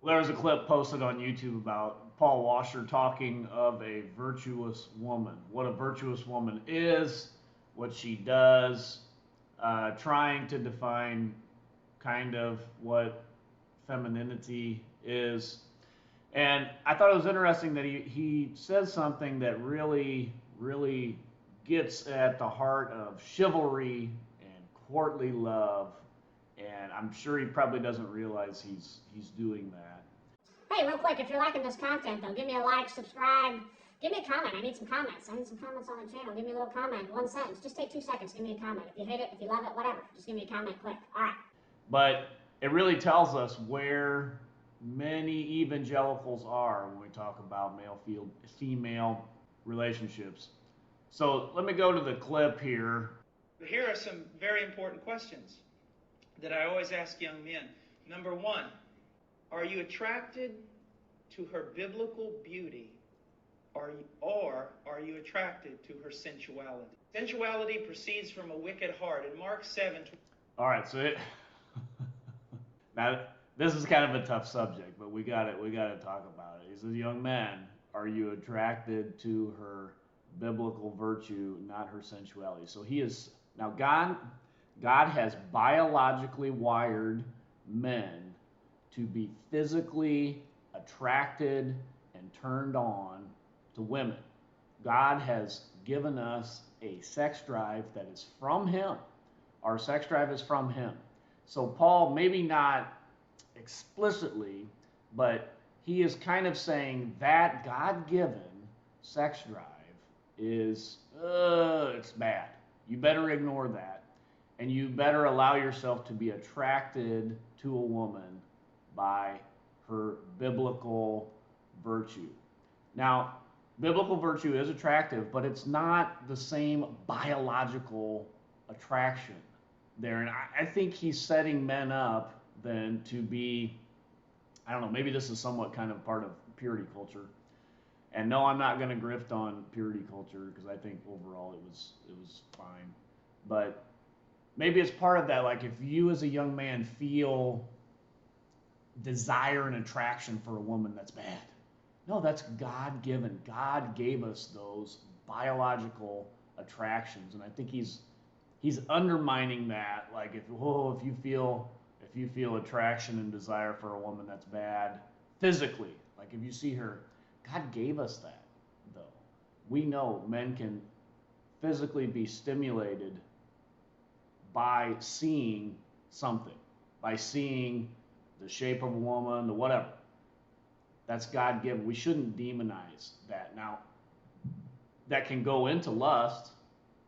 There was a clip posted on YouTube about Paul Washer talking of a virtuous woman, what a virtuous woman is, what she does, trying to define kind of what femininity is. And I thought it was interesting that he says something that really gets at the heart of chivalry and courtly love. And I'm sure he probably doesn't realize he's doing that. Hey, real quick, if you're liking this content, though, give me a like, subscribe, give me a comment. I need some comments. I need some comments on the channel. Give me a little comment, one sentence. Just take 2 seconds. Give me a comment. If you hate it, if you love it, whatever. Just give me a comment quick. All right. But it really tells us where many evangelicals are when we talk about male-female relationships. So let me go to the clip here. Here are some very important questions that I always ask young men. Number one, are you attracted to her biblical beauty, or are you attracted to her sensuality? Sensuality proceeds from a wicked heart. In Mark 7. All right, so now this is kind of a tough subject, but we got to talk about it. He says, young man, are you attracted to her biblical virtue, not her sensuality? So he is now God has biologically wired men to be physically attracted and turned on to women. God has given us a sex drive that is from Him. Our sex drive is from Him. So Paul, maybe not explicitly, but he is kind of saying that God-given sex drive is, it's bad. You better ignore that. And you better allow yourself to be attracted to a woman by her biblical virtue. Now, biblical virtue is attractive, but it's not the same biological attraction there. And I think he's setting men up then to be, I don't know, maybe this is somewhat kind of part of purity culture. And no, I'm not going to grift on purity culture because I think overall it was fine. But maybe it's part of that, like if you as a young man feel desire and attraction for a woman, that's bad. No, that's God-given. God gave us those biological attractions, and I think he's undermining that. Like if you feel attraction and desire for a woman, that's bad physically. Like if you see her, God gave us that though. We know men can physically be stimulated by seeing something, by seeing the shape of a woman, the whatever. That's God-given. We shouldn't demonize that. Now, that can go into lust,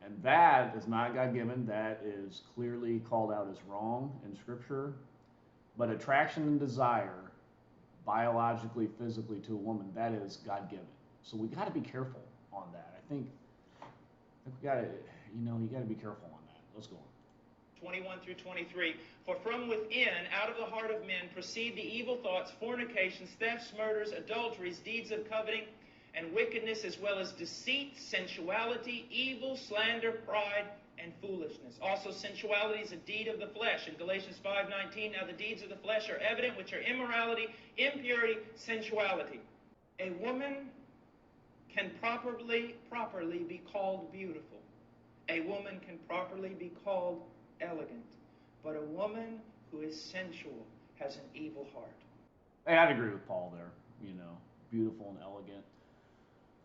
and that is not God-given. That is clearly called out as wrong in Scripture. But attraction and desire, biologically, physically to a woman, that is God-given. So we got to be careful on that. I think we got to, you got to be careful on that. Let's go on. 21 through 23. For from within, out of the heart of men, proceed the evil thoughts, fornications, thefts, murders, adulteries, deeds of coveting, and wickedness, as well as deceit, sensuality, evil, slander, pride, and foolishness. Also sensuality is a deed of the flesh. In Galatians 5:19, now the deeds of the flesh are evident, which are immorality, impurity, sensuality. A woman can properly be called beautiful. A woman can properly be called elegant, but a woman who is sensual has an evil heart. Hey, I'd agree with Paul there. Beautiful and elegant.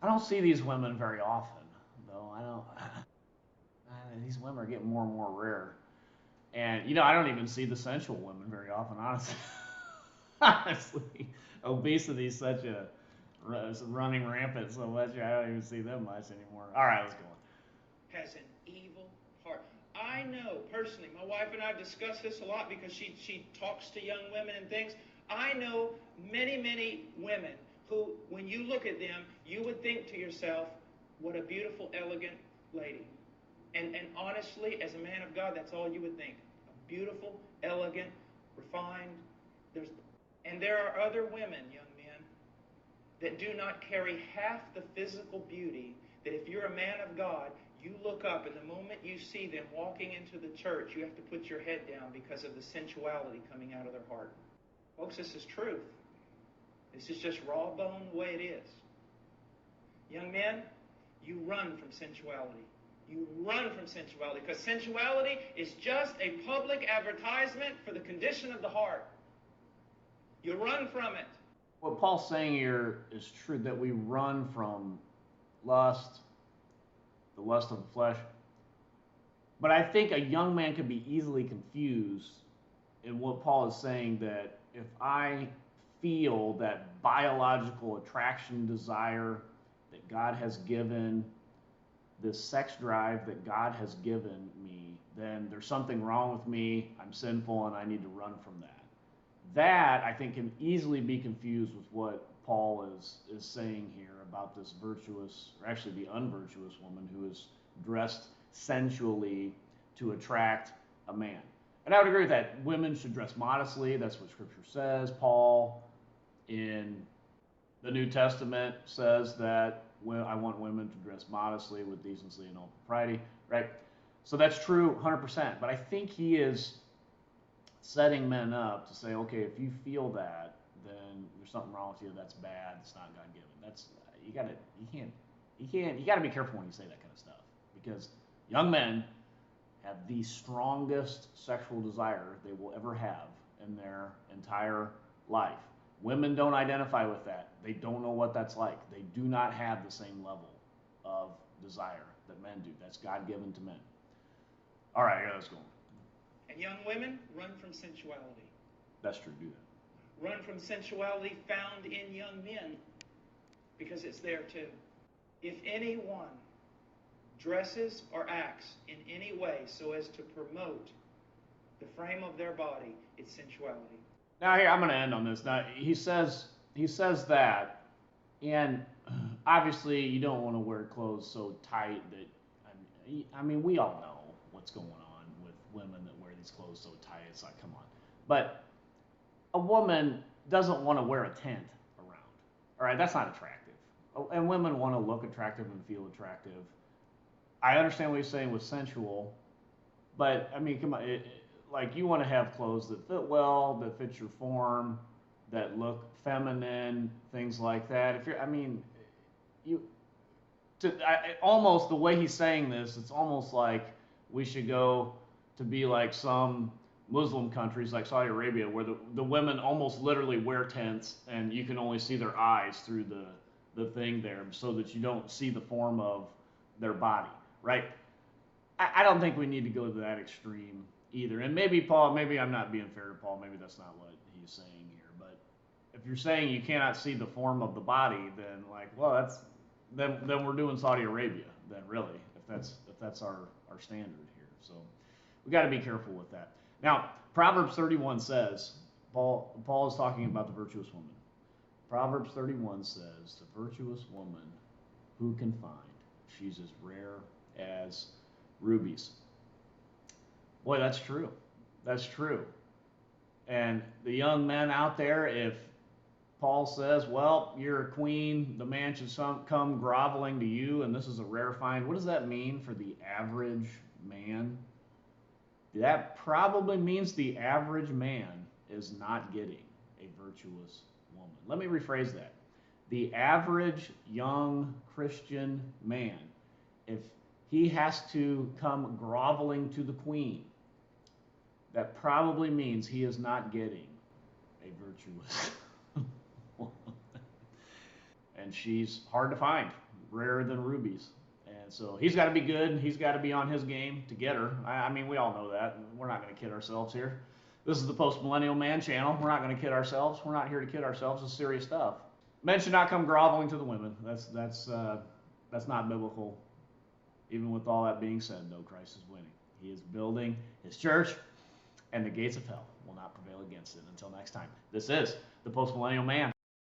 I don't see these women very often, though. I don't. These women are getting more and more rare, and I don't even see the sensual women very often. Honestly, honestly, obesity is such a running rampant so much. I don't even see them much anymore. All right, let's go on. Has an evil heart. I know personally, my wife and I discuss this a lot because she talks to young women and things. I know many women who, when you look at them, you would think to yourself, what a beautiful, elegant lady. And honestly, as a man of God, that's all you would think. A beautiful, elegant, refined. And there are other women, young men, that do not carry half the physical beauty that if you're a man of God, you look up, and the moment you see them walking into the church, you have to put your head down because of the sensuality coming out of their heart. Folks, this is truth. This is just raw bone the way it is. Young men, you run from sensuality. You run from sensuality because sensuality is just a public advertisement for the condition of the heart. You run from it. What Paul's saying here is true, that we run from lust, the lust of the flesh. But I think a young man could be easily confused in what Paul is saying, that if I feel that biological attraction, desire that God has given, this sex drive that God has given me, then there's something wrong with me, I'm sinful, and I need to run from that. That, I think, can easily be confused with what Paul is saying here about this virtuous, or actually the unvirtuous woman who is dressed sensually to attract a man. And I would agree with that. Women should dress modestly. That's what Scripture says. Paul in the New Testament says that I want women to dress modestly with decency and all propriety, right? So that's true 100%. But I think he is setting men up to say, okay, if you feel that, then there's something wrong with you. That's bad. It's not God given. That's you got to be careful when you say that kind of stuff, because young men have the strongest sexual desire they will ever have in their entire life. Women don't identify with that. They don't know what that's like. They do not have the same level of desire that men do. That's God given to men. All right, here, let's go. And young women, run from sensuality. That's true, do that. Run from sensuality found in young men, because it's there too. If anyone dresses or acts in any way so as to promote the frame of their body, it's sensuality. Now here, I'm going to end on this. Now he says that, and obviously you don't want to wear clothes so tight that, I mean, we all know what's going on with women that wear these clothes so tight. It's like, come on. But a woman doesn't want to wear a tent around. All right, that's not attractive. And women want to look attractive and feel attractive. I understand what he's saying with sensual, but I mean, come on, like you want to have clothes that fit well, that fit your form, that look feminine, things like that. If you're, I mean, almost the way he's saying this, it's almost like we should go to be like some Muslim countries like Saudi Arabia, where the women almost literally wear tents and you can only see their eyes through the thing there, so that you don't see the form of their body, right? I don't think we need to go to that extreme either. And maybe Paul, maybe I'm not being fair to Paul, maybe that's not what he's saying here. But if you're saying you cannot see the form of the body, then like, well, then we're doing Saudi Arabia, then really, if that's our standard here. So we got to be careful with that. Now, Proverbs 31 says, Paul is talking about the virtuous woman. Proverbs 31 says, the virtuous woman, who can find? She's as rare as rubies. Boy, that's true. That's true. And the young men out there, if Paul says, well, you're a queen, the man should come groveling to you, and this is a rare find, what does that mean for the average man? That probably means the average man is not getting a virtuous woman. Let me rephrase that. The average young Christian man, if he has to come groveling to the queen, that probably means he is not getting a virtuous woman. And she's hard to find, rarer than rubies. And so he's got to be good, and he's got to be on his game to get her. I mean, we all know that. We're not going to kid ourselves here. This is the Post-Millennial Man channel. We're not going to kid ourselves. We're not here to kid ourselves. It's serious stuff. Men should not come groveling to the women. That's not biblical. Even with all that being said, though, Christ is winning. He is building his church, and the gates of hell will not prevail against it. Until next time, this is the Post-Millennial Man.